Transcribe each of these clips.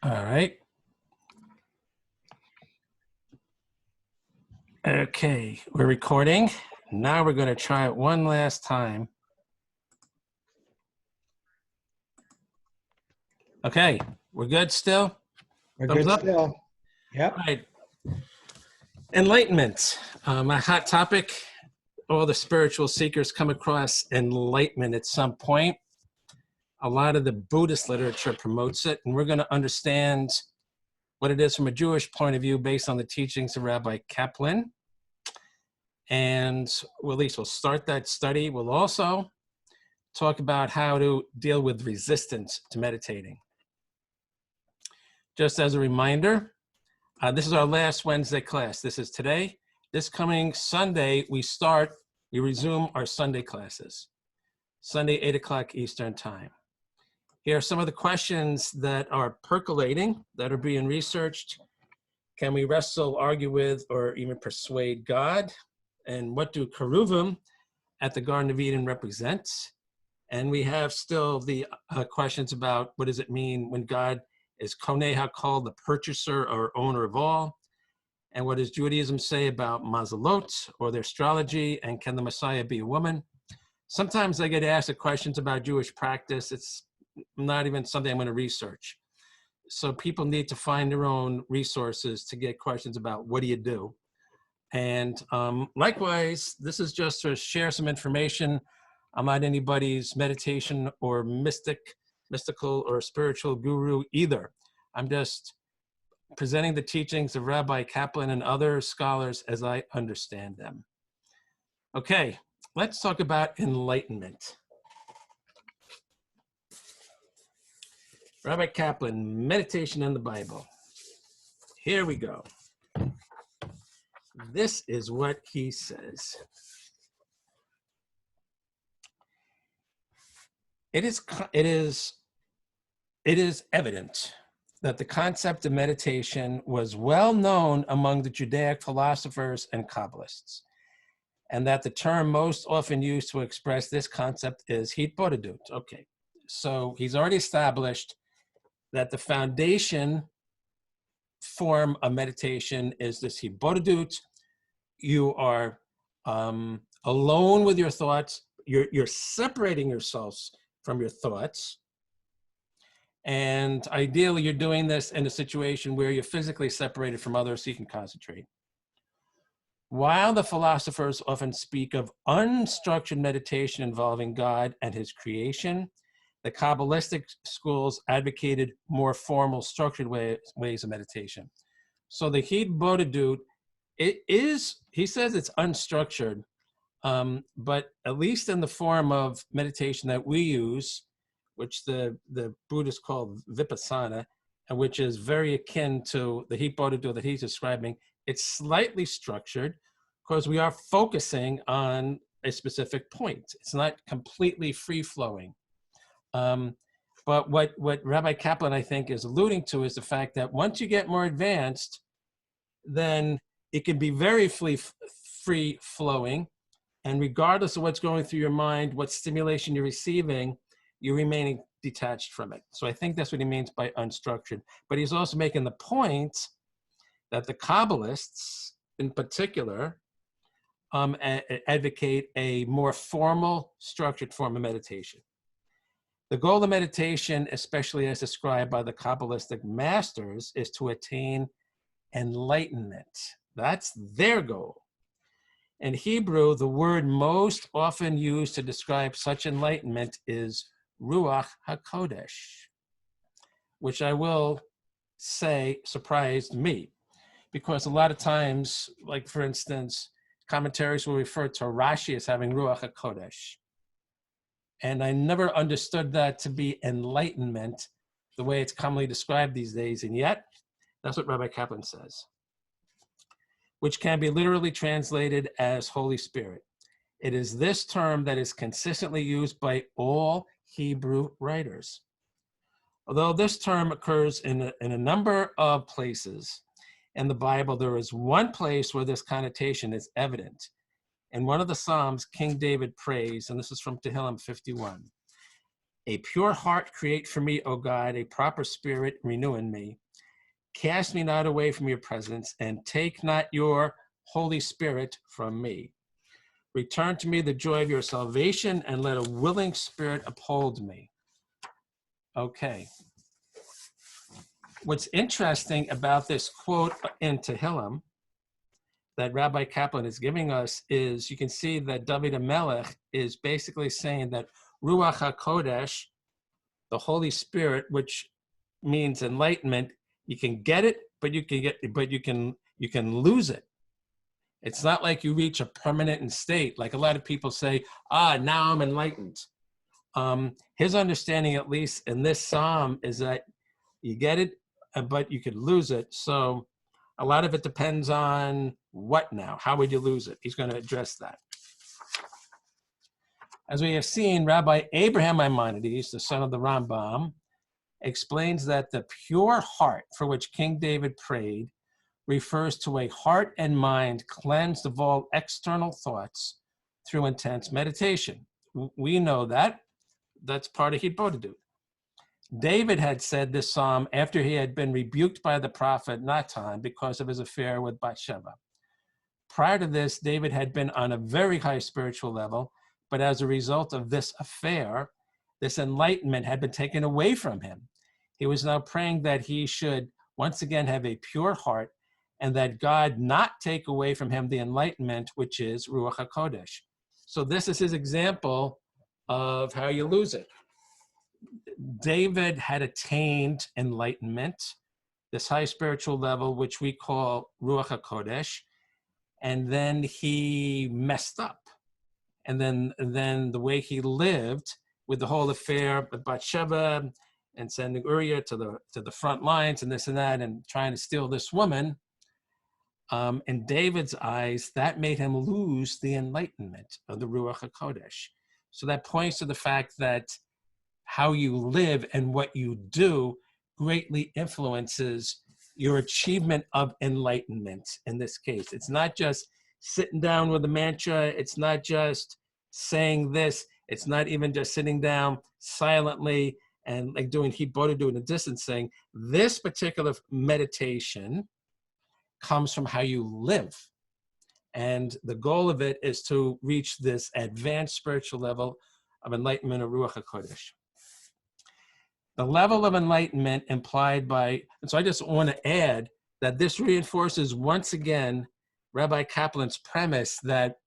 All right. Okay, we're recording. Now we're going to try it one last time. Okay, we're good still? We're Thumbs good up? still. Yep. All right. Enlightenment, a hot topic. All the spiritual seekers come across enlightenment at some point. A lot of the Buddhist literature promotes it, and we're going to understand what it is from a Jewish point of view based on the teachings of Rabbi Kaplan. And at least we'll start that study. We'll also talk about how to deal with resistance to meditating. Just as a reminder, this is our last Wednesday class. This is today. This coming Sunday, we resume our Sunday classes. Sunday, 8 o'clock Eastern time. Here are some of the questions that are percolating, that are being researched. Can we wrestle, argue with, or even persuade God? And what do Keruvim at the Garden of Eden represent? And we have still the questions about what does it mean when God is Koneh HaKol, the purchaser or owner of all? And what does Judaism say about mazalot or their astrology? And can the Messiah be a woman? Sometimes I get asked questions about Jewish practice. It's not even something I'm going to research. So people need to find their own resources to get questions about what do you do? And likewise, this is just to share some information. I'm not anybody's meditation or mystical or spiritual guru either. I'm just presenting the teachings of Rabbi Kaplan and other scholars as I understand them. Okay, let's talk about enlightenment. Rabbi Kaplan, meditation in the Bible. Here we go. This is what he says. It is evident that the concept of meditation was well known among the Judaic philosophers and Kabbalists, and that the term most often used to express this concept is hitbodedut. Okay, so he's already established that the foundation form of meditation is this hitbodedut. You are alone with your thoughts. You're separating yourselves from your thoughts. And ideally, you're doing this in a situation where you're physically separated from others so you can concentrate. While the philosophers often speak of unstructured meditation involving God and his creation, the Kabbalistic schools advocated more formal, structured ways of meditation. So the hitbodedut, he says it's unstructured, but at least in the form of meditation that we use, which the Buddhists call vipassana, and which is very akin to the hitbodedut that he's describing, it's slightly structured because we are focusing on a specific point. It's not completely free-flowing. But what Rabbi Kaplan, I think, is alluding to is the fact that once you get more advanced, then it can be very free-flowing, and regardless of what's going through your mind, what stimulation you're receiving, you're remaining detached from it. So I think that's what he means by unstructured. But he's also making the point that the Kabbalists, in particular, advocate a more formal, structured form of meditation. The goal of meditation, especially as described by the Kabbalistic masters, is to attain enlightenment. That's their goal. In Hebrew, the word most often used to describe such enlightenment is Ruach HaKodesh, which I will say surprised me, because a lot of times, like for instance, commentaries will refer to Rashi as having Ruach HaKodesh. And I never understood that to be enlightenment the way it's commonly described these days, and yet that's what Rabbi Kaplan says, which can be literally translated as Holy Spirit. It is this term that is consistently used by all Hebrew writers. Although this term occurs in a number of places in the Bible, there is one place where this connotation is evident. In one of the Psalms, King David prays, and this is from Tehillim 51. A pure heart create for me, O God, a proper spirit renew in me. Cast me not away from your presence, and take not your Holy Spirit from me. Return to me the joy of your salvation, and let a willing spirit uphold me. Okay. What's interesting about this quote in Tehillim that Rabbi Kaplan is giving us is you can see that David HaMelech is basically saying that Ruach HaKodesh, the Holy Spirit, which means enlightenment, you can get it, but you can lose it. It's not like you reach a permanent state. Like a lot of people say, now I'm enlightened. His understanding, at least in this psalm, is that you get it, but you could lose it. So a lot of it depends on what now? How would you lose it? He's going to address that. As we have seen, Rabbi Abraham Maimonides, the son of the Rambam, explains that the pure heart for which King David prayed refers to a heart and mind cleansed of all external thoughts through intense meditation. We know that. That's part of Hitbodedut. David had said this psalm after he had been rebuked by the prophet Natan because of his affair with Bathsheba. Prior to this, David had been on a very high spiritual level, but as a result of this affair, this enlightenment had been taken away from him. He was now praying that he should once again have a pure heart and that God not take away from him the enlightenment, which is Ruach HaKodesh. So this is his example of how you lose it. David had attained enlightenment, this high spiritual level, which we call Ruach HaKodesh, and then he messed up. And then the way he lived with the whole affair with Bathsheba and sending Uriah to the front lines and this and that and trying to steal this woman, in David's eyes, that made him lose the enlightenment of the Ruach HaKodesh. So that points to the fact that how you live and what you do greatly influences your achievement of enlightenment in this case. It's not just sitting down with a mantra. It's not just saying this. It's not even just sitting down silently and like doing Hitbodedut and distancing. This particular meditation comes from how you live. And the goal of it is to reach this advanced spiritual level of enlightenment of Ruach HaKodesh. The level of enlightenment implied by, and so I just want to add that this reinforces once again Rabbi Kaplan's premise that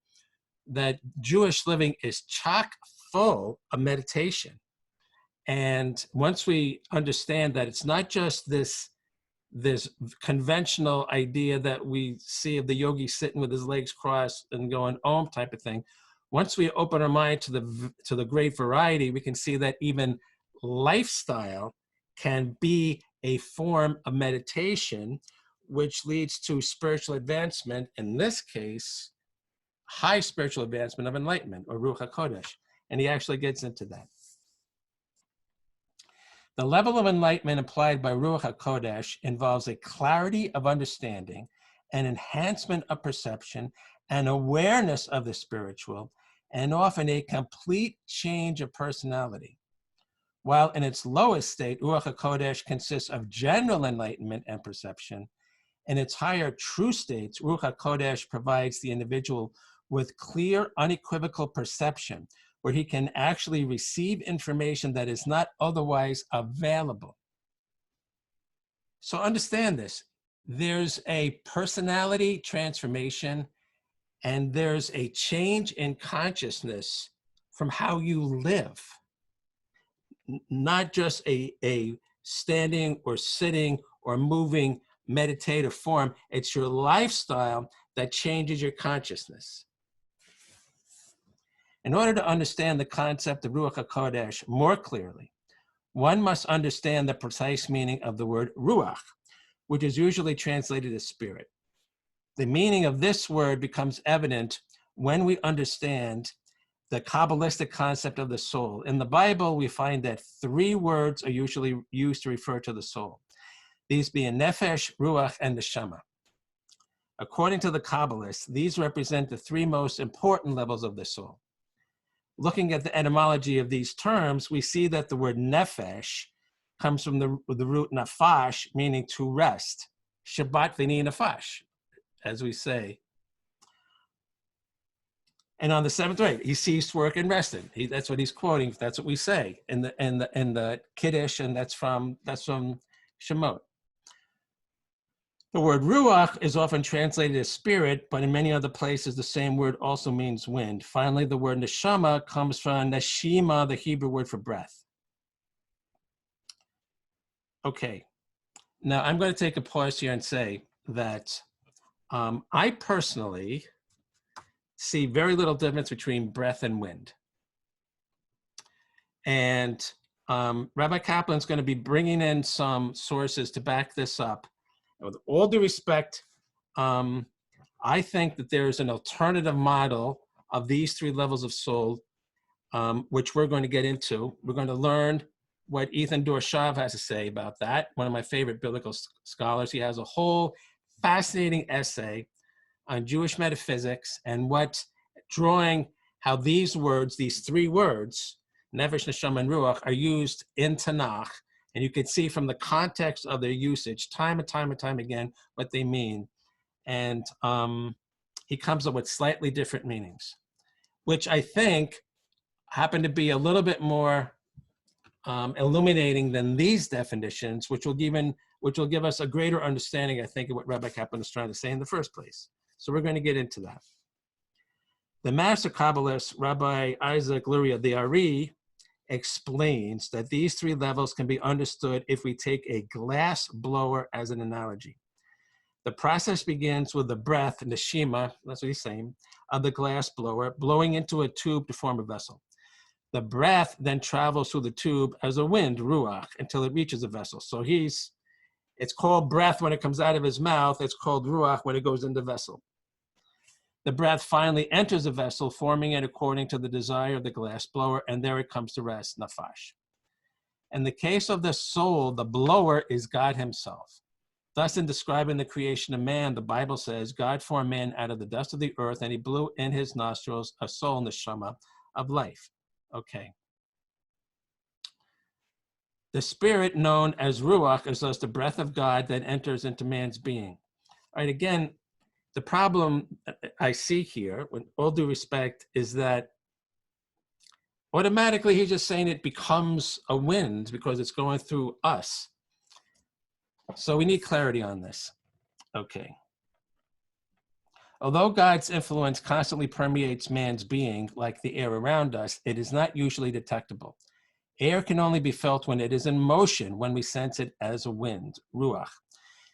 Jewish living is chock full of meditation. And once we understand that it's not just this conventional idea that we see of the yogi sitting with his legs crossed and going Om type of thing, once we open our mind to the great variety, we can see that even lifestyle can be a form of meditation, which leads to spiritual advancement, in this case, high spiritual advancement of enlightenment, or Ruach HaKodesh. And he actually gets into that. The level of enlightenment implied by Ruach HaKodesh involves a clarity of understanding, an enhancement of perception, an awareness of the spiritual, and often a complete change of personality. While in its lowest state, Ruach HaKodesh consists of general enlightenment and perception, in its higher true states, Ruach HaKodesh provides the individual with clear, unequivocal perception, where he can actually receive information that is not otherwise available. So understand this. There's a personality transformation, and there's a change in consciousness from how you live. Not just a standing or sitting or moving meditative form. It's your lifestyle that changes your consciousness. In order to understand the concept of Ruach HaKodesh more clearly, one must understand the precise meaning of the word Ruach, which is usually translated as spirit. The meaning of this word becomes evident when we understand the Kabbalistic concept of the soul. In the Bible, we find that 3 words are usually used to refer to the soul. These being Nefesh, Ruach, and Neshama. According to the Kabbalists, these represent the 3 most important levels of the soul. looking at the etymology of these terms, we see that the word nefesh comes from the root nafash, meaning to rest. Shabbat v'ni nafash, as we say. And on the seventh day, he ceased work and rested. That's what he's quoting. That's what we say in the Kodesh, and that's from Shemot. The word ruach is often translated as spirit, but in many other places, the same word also means wind. Finally, the word neshama comes from neshima, the Hebrew word for breath. Okay, now I'm going to take a pause here and say that I personally see very little difference between breath and wind. And Rabbi Kaplan is going to be bringing in some sources to back this up. With all due respect, I think that there's an alternative model of these three levels of soul, which we're going to get into. We're going to learn what Ethan Dorshav has to say about that, one of my favorite biblical scholars. He has a whole fascinating essay on Jewish metaphysics and drawing how these words, these three words, Nefesh, Neshama, and Ruach, are used in Tanakh. And you can see from the context of their usage, time and time and time again, what they mean. And he comes up with slightly different meanings, which I think happen to be a little bit more illuminating than these definitions, which will give us a greater understanding, I think, of what Rabbi Kaplan is trying to say in the first place. So we're going to get into that. The master Kabbalist, Rabbi Isaac Luria the Ari, explains that these three levels can be understood if we take a glass blower as an analogy. The process begins with the breath, neshima, that's what he's saying, of the glass blower, blowing into a tube to form a vessel. The breath then travels through the tube as a wind, ruach, until it reaches a vessel. So it's called breath when it comes out of his mouth. It's called ruach when it goes in the vessel. The breath finally enters a vessel, forming it according to the desire of the glass blower, and there it comes to rest, nafash. In the case of the soul, the blower is God himself. Thus, in describing the creation of man, the Bible says, God formed man out of the dust of the earth, and he blew in his nostrils a soul, neshama, of life. Okay. The spirit known as Ruach is thus the breath of God that enters into man's being. All right, again, the problem I see here, with all due respect, is that automatically he's just saying it becomes a wind because it's going through us. So we need clarity on this. Okay. Although God's influence constantly permeates man's being, like the air around us, it is not usually detectable. Air can only be felt when it is in motion, when we sense it as a wind, ruach.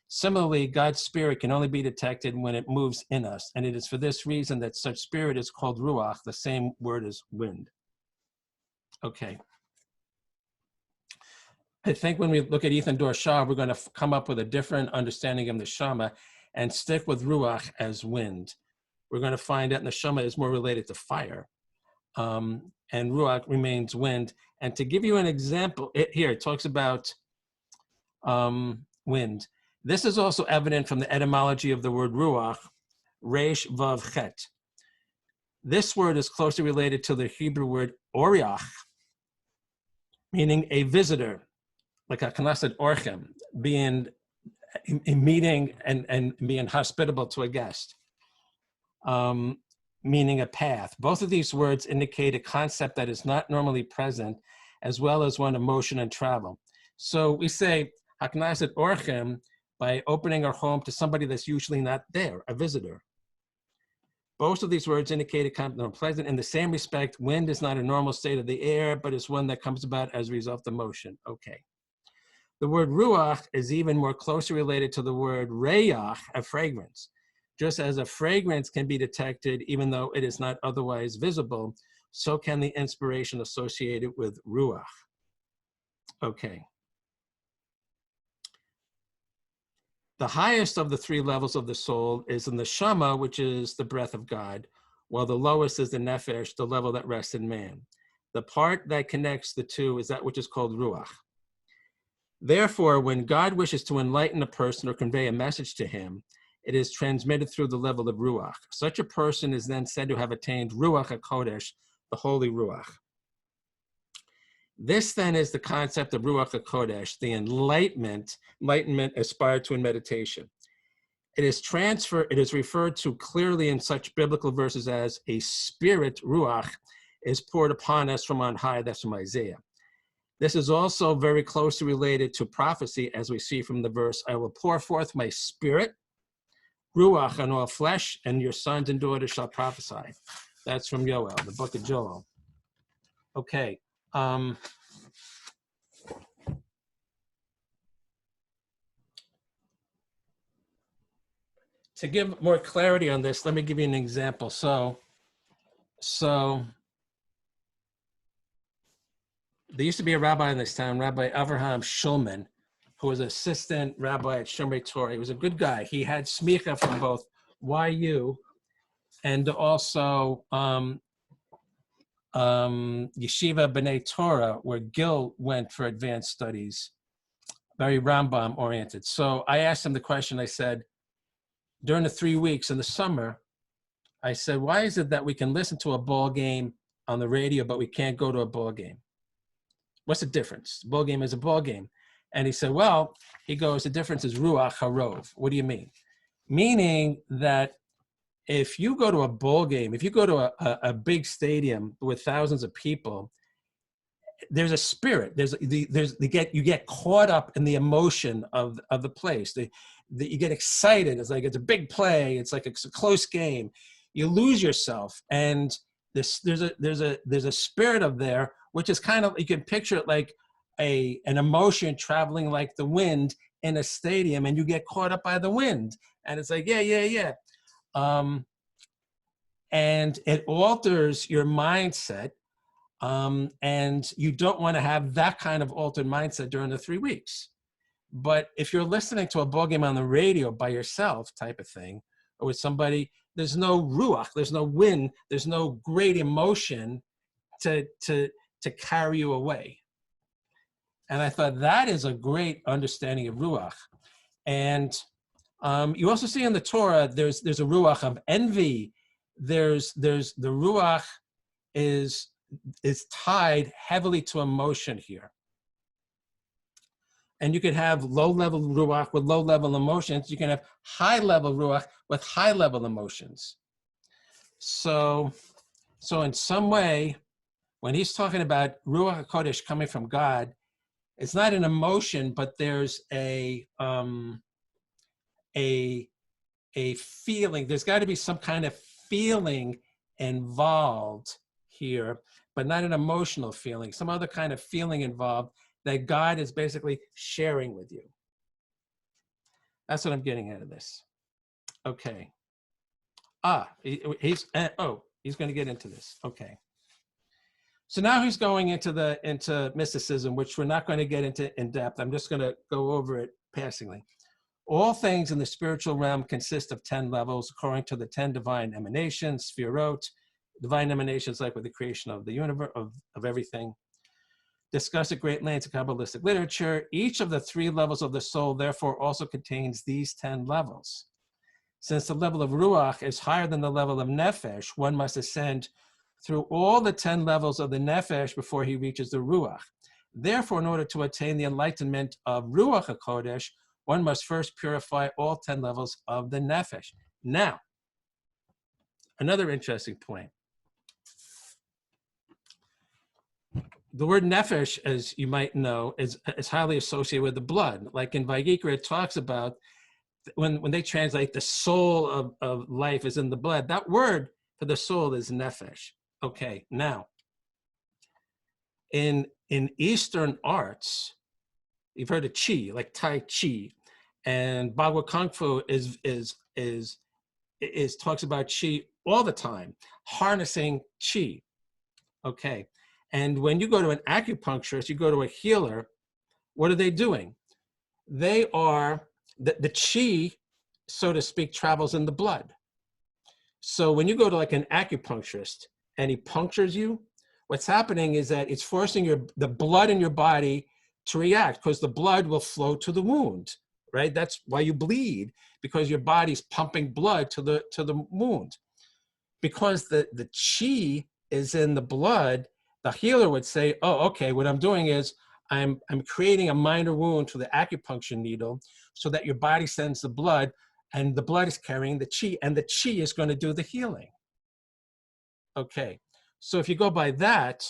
Similarly, God's spirit can only be detected when it moves in us, and it is for this reason that such spirit is called ruach, the same word as wind. Okay. I think when we look at Ethan Dorshav, we're going to come up with a different understanding of neshama and stick with ruach as wind. We're going to find that neshama is more related to fire, and ruach remains wind. And to give you an example, it talks about wind. This is also evident from the etymology of the word ruach, resh vav chet. This word is closely related to the Hebrew word oriach, meaning a visitor, like a knesset orchem, being a meeting and being hospitable to a guest, meaning a path. Both of these words indicate a concept that is not normally present, as well as one of motion and travel. So we say haknaset orchem by opening our home to somebody that's usually not there, a visitor. Both of these words indicate a concept of present. In the same respect, wind is not a normal state of the air, but is one that comes about as a result of motion. Okay. The word ruach is even more closely related to the word reyach, a fragrance. Just as a fragrance can be detected even though it is not otherwise visible, so can the inspiration associated with ruach. Okay. The highest of the three levels of the soul is in the neshama, which is the breath of God, while the lowest is the nefesh, the level that rests in man. The part that connects the two is that which is called ruach. Therefore, when God wishes to enlighten a person or convey a message to him, it is transmitted through the level of ruach. Such a person is then said to have attained ruach HaKodesh, the Holy Ruach. This then is the concept of Ruach Kodesh, the enlightenment aspired to in meditation. It is referred to clearly in such biblical verses as a spirit, Ruach, is poured upon us from on high. That's from Isaiah. This is also very closely related to prophecy, as we see from the verse, I will pour forth my spirit, Ruach, on all flesh, and your sons and daughters shall prophesy. That's from Yoel, the book of Joel. Okay. To give more clarity on this, let me give you an example. So there used to be a rabbi in this town, Rabbi Avraham Shulman, who was assistant rabbi at Shomrei Torah. He was a good guy. He had smicha from both YU and also Yeshiva B'nai Torah, where Gil went for advanced studies, very Rambam oriented. So I asked him the question, I said, during the 3 weeks in the summer, I said, why is it that we can listen to a ball game on the radio, but we can't go to a ball game? What's the difference? Ball game is a ball game. And he said, well, he goes, the difference is Ruach HaRov. What do you mean? Meaning that if you go to a ball game, if you go to a big stadium with thousands of people, there's a spirit. You get caught up in the emotion of the place. You get excited. It's like it's a big play. It's like it's a close game. You lose yourself, and there's a spirit of there, which is kind of, you can picture it like an emotion traveling like the wind in a stadium, and you get caught up by the wind, and it's like yeah. And it alters your mindset. And you don't want to have that kind of altered mindset during the 3 weeks. But if you're listening to a ball game on the radio by yourself type of thing, or with somebody, there's no ruach, there's no wind, there's no great emotion to carry you away. And I thought that is a great understanding of ruach. And you also see in the Torah, there's a ruach of envy. There's the ruach is tied heavily to emotion here. And you could have low-level ruach with low-level emotions. You can have high-level ruach with high-level emotions. So in some way, when he's talking about Ruach HaKodesh coming from God, it's not an emotion, but there's a feeling. There's got to be some kind of feeling involved here, but not an emotional feeling, some other kind of feeling involved that God is basically sharing with you. That's what I'm getting out of this. Okay. He's going to get into this. Okay. So now he's going into mysticism, which we're not going to get into in depth. I'm just going to go over it passingly. All things in the spiritual realm consist of 10 levels, according to the 10 divine emanations, sphirot, divine emanations, like with the creation of the universe, of everything. Discussed at great length in Kabbalistic literature. Each of the 3 levels of the soul, therefore, also contains these 10 levels. Since the level of Ruach is higher than the level of Nefesh, one must ascend through all the 10 levels of the Nefesh before he reaches the Ruach. Therefore, in order to attain the enlightenment of Ruach HaKodesh, one must first purify all 10 levels of the Nefesh. Now, another interesting point. The word nefesh, as you might know, is highly associated with the blood. Like in Vayikra, it talks about when they translate the soul of life is in the blood. That word for the soul is nefesh. Okay, now, in Eastern arts, you've heard of Qi, like Tai Chi, and Bagua Kung Fu talks about Qi all the time, harnessing Qi. Okay. And when you go to an acupuncturist, you go to a healer, what are they doing? They are, the qi, so to speak, travels in the blood. So when you go to like an acupuncturist and he punctures you, what's happening is that it's forcing the blood in your body to react, because the blood will flow to the wound, right? That's why you bleed, because your body's pumping blood to the wound. Because the qi is in the blood, the healer would say, oh, okay, what I'm doing is I'm creating a minor wound to the acupuncture needle so that your body sends the blood, and the blood is carrying the chi, and the chi is going to do the healing. Okay, so if you go by that,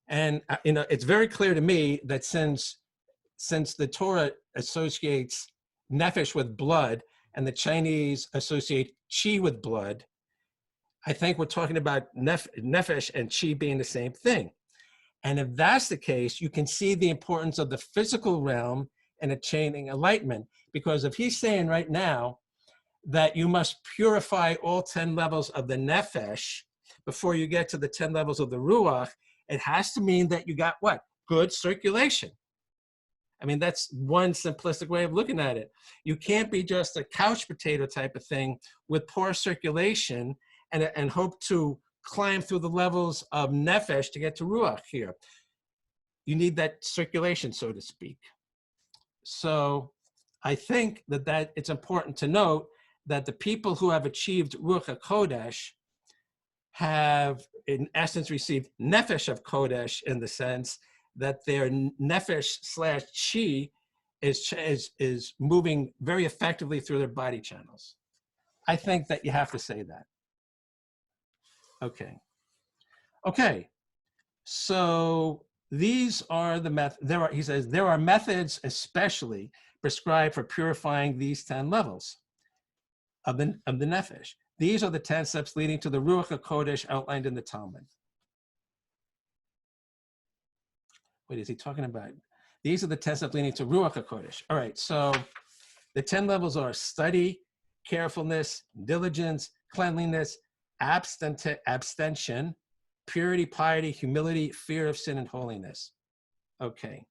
and it's very clear to me that since the Torah associates nefesh with blood and the Chinese associate chi with blood, I think we're talking about nefesh and chi being the same thing. And if that's the case, you can see the importance of the physical realm in attaining enlightenment. Because if he's saying right now that you must purify all 10 levels of the nefesh before you get to the 10 levels of the ruach, it has to mean that you got what? Good circulation. I mean, that's one simplistic way of looking at it. You can't be just a couch potato type of thing with poor circulation and hope to climb through the levels of nefesh to get to ruach here. You need that circulation, so to speak. So I think that it's important to note that the people who have achieved Ruach Kodesh have, in essence, received nefesh of Kodesh in the sense that their nefesh slash chi is moving very effectively through their body channels. I think that you have to say that. Okay. Okay. So these are the methods. He says there are methods especially prescribed for purifying these 10 levels of the nefesh. These are the 10 steps leading to the Ruach Kodesh outlined in the Talmud. Wait, is he talking about? These are the 10 steps leading to Ruach Kodesh. All right, so the 10 levels are study, carefulness, diligence, cleanliness, abstention, purity, piety, humility, fear of sin, and holiness. Okay.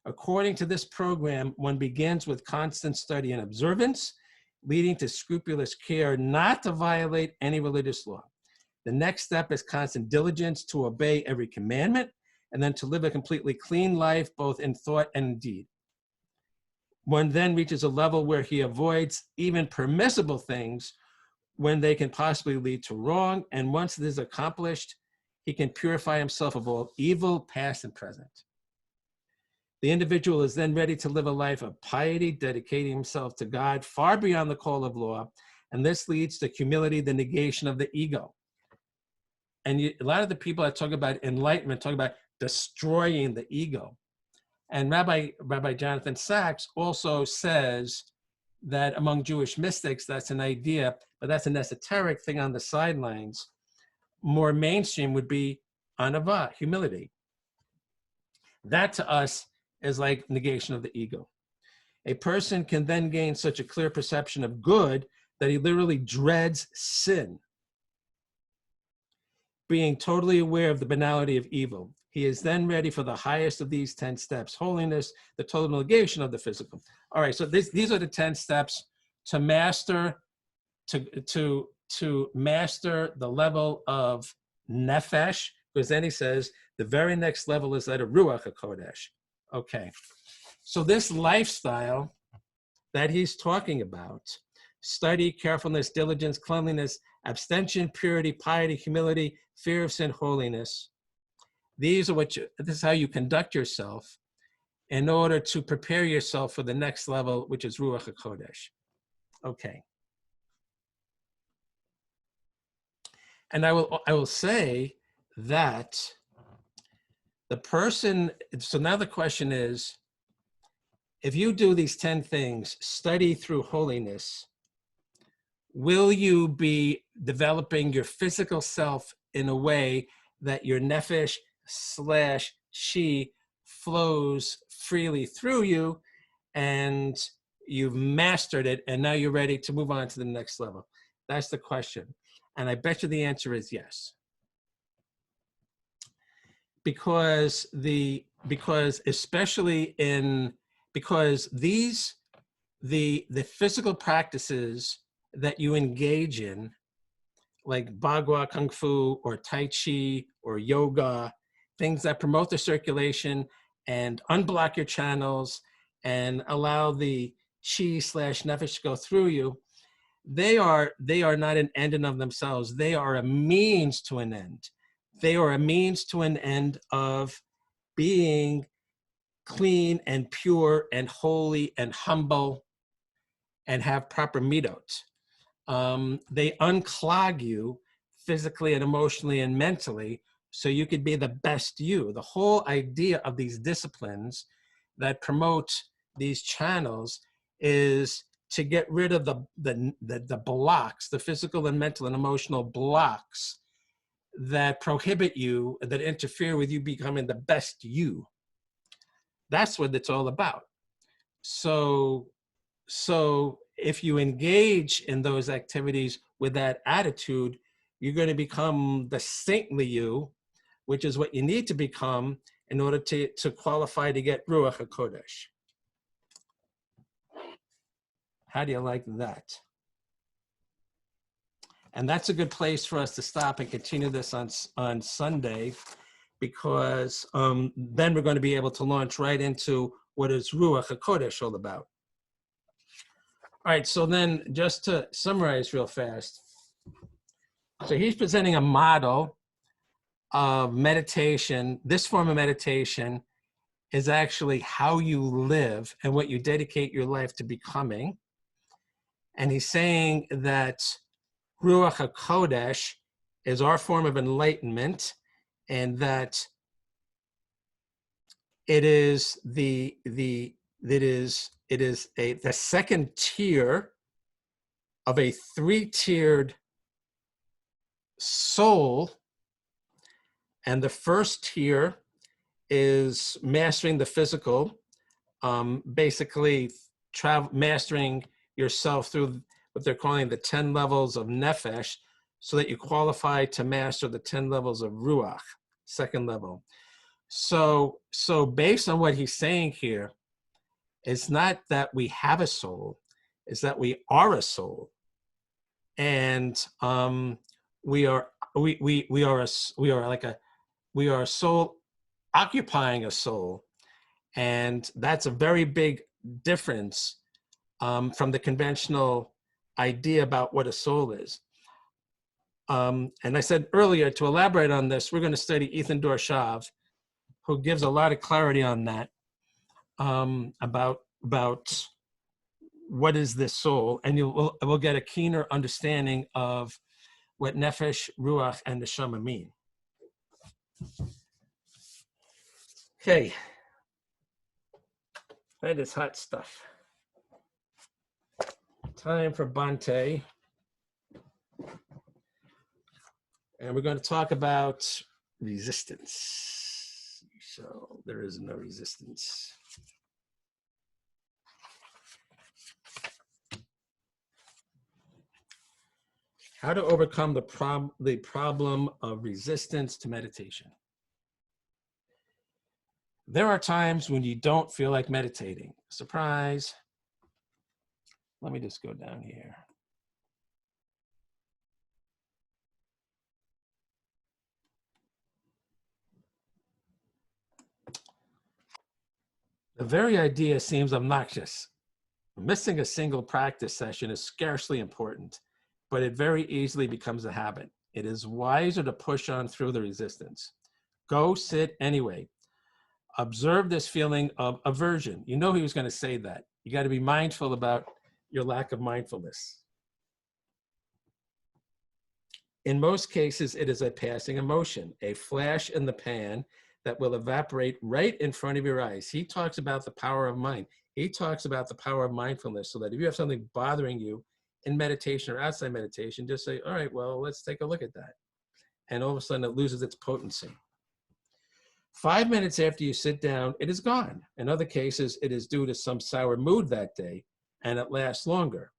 According to this program, one begins with constant study and observance, leading to scrupulous care not to violate any religious law. The next step is constant diligence to obey every commandment, and then to live a completely clean life, both in thought and in deed. One then reaches a level where he avoids even permissible things when they can possibly lead to wrong, and once this is accomplished, he can purify himself of all evil, past and present. The individual is then ready to live a life of piety, dedicating himself to God far beyond the call of law, and this leads to humility, the negation of the ego. And a lot of the people that talk about enlightenment talk about destroying the ego. And Rabbi Jonathan Sachs also says that among Jewish mystics, that's an idea, but that's an esoteric thing on the sidelines. More mainstream would be anava, humility. That to us is like negation of the ego. A person can then gain such a clear perception of good that he literally dreads sin, being totally aware of the banality of evil. He is then ready for the highest of these 10 steps, holiness, the total negation of the physical. All right, so these are the 10 steps to master, to master the level of nefesh, because then he says the very next level is that of Ruach Kodesh. Okay, so this lifestyle that he's talking about, study, carefulness, diligence, cleanliness, abstention, purity, piety, humility, fear of sin, holiness. This is how you conduct yourself in order to prepare yourself for the next level, which is Ruach Kodesh. Okay. And I will say that the person, so now the question is, if you do these 10 things, study through holiness, will you be developing your physical self in a way that your nefesh slash chi flows freely through you and you've mastered it and now you're ready to move on to the next level? That's the question. And I bet you the answer is yes. Because the physical practices that you engage in, like Bagua, Kung Fu, or Tai Chi, or yoga, things that promote the circulation and unblock your channels and allow the chi slash nefesh to go through you, they are not an end in of themselves. They are a means to an end. They are a means to an end of being clean and pure and holy and humble and have proper midot. They unclog you physically and emotionally and mentally so you could be the best you. The whole idea of these disciplines that promote these channels is to get rid of the blocks, the physical and mental and emotional blocks that prohibit you, that interfere with you becoming the best you. That's what it's all about. So if you engage in those activities with that attitude, you're going to become the saintly you, which is what you need to become in order to qualify to get Ruach Kodesh. How do you like that? And that's a good place for us to stop and continue this on Sunday, because then we're going to be able to launch right into what is Ruach Kodesh all about. All right, so then just to summarize real fast. So he's presenting a model of meditation. This form of meditation is actually how you live and what you dedicate your life to becoming. And he's saying that Ruach Kodesh is our form of enlightenment, and that it is the second tier of a three-tiered soul. And the first tier is mastering the physical, basically mastering yourself through what they're calling the 10 levels of nefesh, so that you qualify to master the 10 levels of ruach, second level. So based on what he's saying here, it's not that we have a soul, it's that we are a soul. And we are a soul occupying a soul. And that's a very big difference from the conventional idea about what a soul is. And I said earlier, to elaborate on this, we're going to study Ethan Dorshav, who gives a lot of clarity on that, about what is this soul, and we'll get a keener understanding of what nefesh, ruach, and neshama mean. Okay, that is hot stuff. Time for Bante. And we're going to talk about resistance. So there is no resistance. How to overcome the problem of resistance to meditation. There are times when you don't feel like meditating. Surprise. Let me just go down here. The very idea seems obnoxious. Missing a single practice session is scarcely important, but it very easily becomes a habit. It is wiser to push on through the resistance. Go sit anyway. Observe this feeling of aversion. You know he was going to say that. You got to be mindful about your lack of mindfulness. In most cases, it is a passing emotion, a flash in the pan that will evaporate right in front of your eyes. He talks about the power of mind. He talks about the power of mindfulness, so that if you have something bothering you in meditation or outside meditation, just say, all right, well, let's take a look at that. And all of a sudden it loses its potency. 5 minutes after you sit down, it is gone. In other cases, it is due to some sour mood that day, and it lasts longer.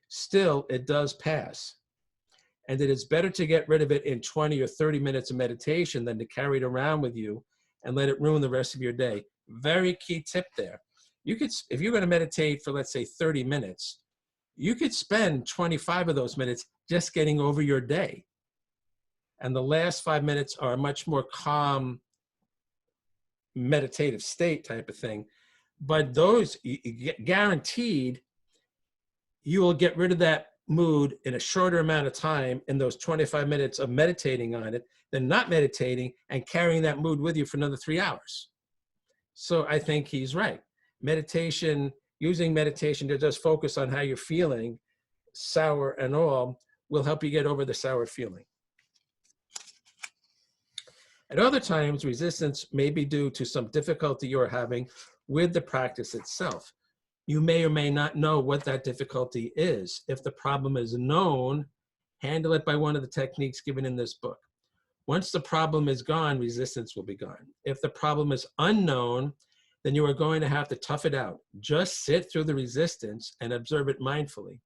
Still, it does pass. And it is better to get rid of it in 20 or 30 minutes of meditation than to carry it around with you and let it ruin the rest of your day. Very key tip there. You could, if you're going to meditate for, let's say, 30 minutes, you could spend 25 of those minutes just getting over your day. And the last 5 minutes are a much more calm, meditative state type of thing. But those, guaranteed, you will get rid of that mood in a shorter amount of time in those 25 minutes of meditating on it than not meditating and carrying that mood with you for another 3 hours. So I think he's right. Meditation, using meditation to just focus on how you're feeling, sour and all, will help you get over the sour feeling. At other times, resistance may be due to some difficulty you're having with the practice itself. You may or may not know what that difficulty is. If the problem is known, handle it by one of the techniques given in this book. Once the problem is gone, resistance will be gone. If the problem is unknown, then you are going to have to tough it out. Just sit through the resistance and observe it mindfully.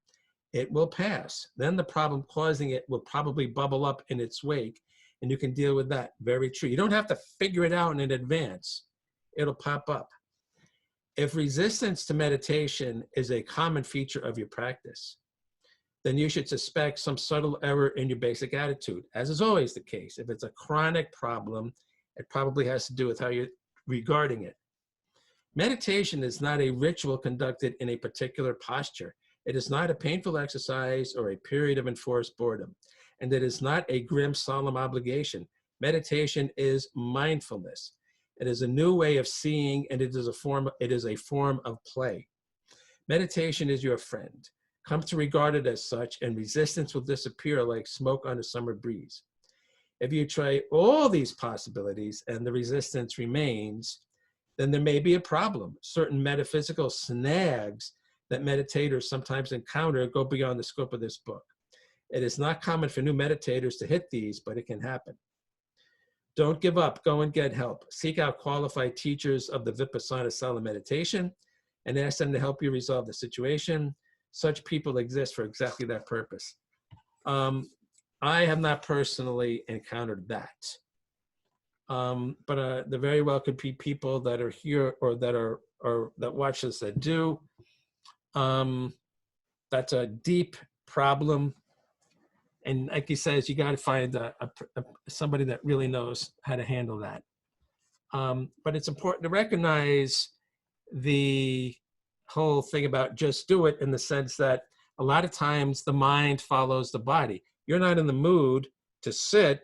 It will pass. Then the problem causing it will probably bubble up in its wake, and you can deal with that. Very true. You don't have to figure it out in advance. It'll pop up. If resistance to meditation is a common feature of your practice, then you should suspect some subtle error in your basic attitude, as is always the case. If it's a chronic problem, it probably has to do with how you're regarding it. Meditation is not a ritual conducted in a particular posture. It is not a painful exercise or a period of enforced boredom, and it is not a grim, solemn obligation. Meditation is mindfulness. It is a new way of seeing, and it is a form of play. Meditation is your friend. Come to regard it as such, and resistance will disappear like smoke on a summer breeze. If you try all these possibilities and the resistance remains, then there may be a problem. Certain metaphysical snags that meditators sometimes encounter go beyond the scope of this book. It is not common for new meditators to hit these, but it can happen. Don't give up. Go and get help. Seek out qualified teachers of the Vipassana style of meditation and ask them to help you resolve the situation. Such people exist for exactly that purpose. I have not personally encountered that. But there very well could be people that are here or that watch this that do. That's a deep problem. And like he says, you got to find somebody that really knows how to handle that. But it's important to recognize the whole thing about just do it, in the sense that a lot of times the mind follows the body. You're not in the mood to sit,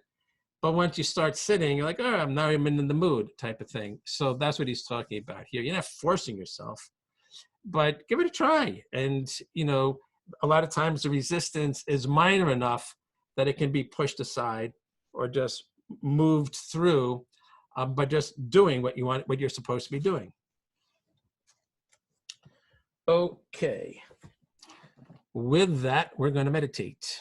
but once you start sitting, you're like, oh, I'm now in the mood type of thing. So that's what he's talking about here. You're not forcing yourself, but give it a try. And, a lot of times the resistance is minor enough that it can be pushed aside or just moved through, but just doing what you're supposed to be doing. Okay. With that, we're going to meditate.